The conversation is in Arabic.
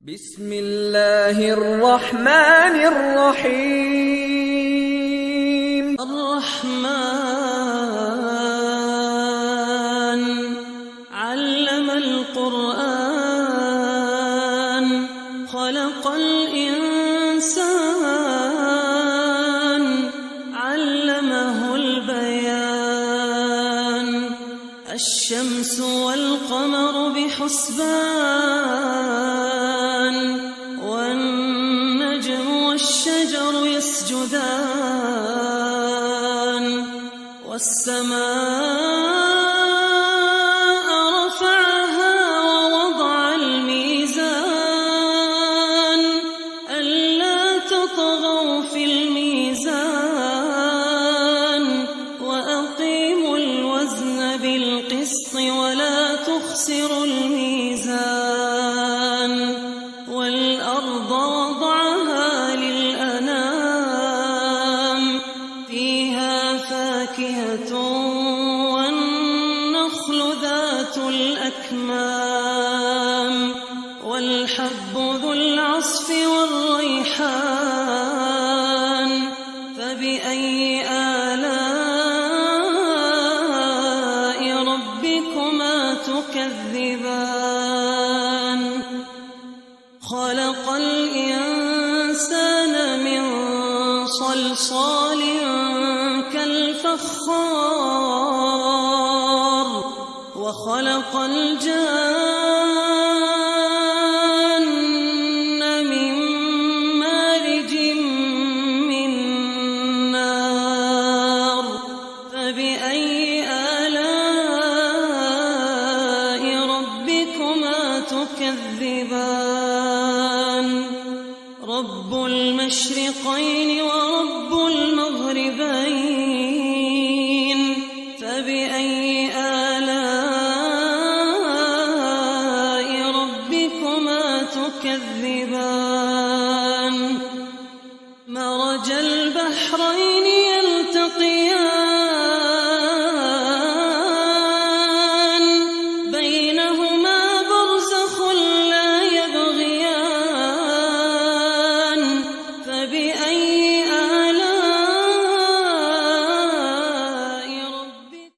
بسم الله الرحمن الرحيم الرحمن علم القرآن خلق الإنسان علمه البيان الشمس والقمر بحسبان والنجم والشجر يسجدان والسماء رفعها ووضع الميزان ألا تطغوا في الميزان وأقيموا الوزن بالقسط ولا تخسروا الميزان والأرض وضعها للأنام فيها فاكهة والنخل ذات الأكمام والحب ذو العصف والريحان فبأي آلاء ربكما تكذبان خلق الإنسان من صلصال كالفخار وخلق الجان من مارج من نار فبأي آلاء ربكما تكذبان رب المشرقين ورب المغربين فبأي آلاء ربكما تكذبان مرج البحرين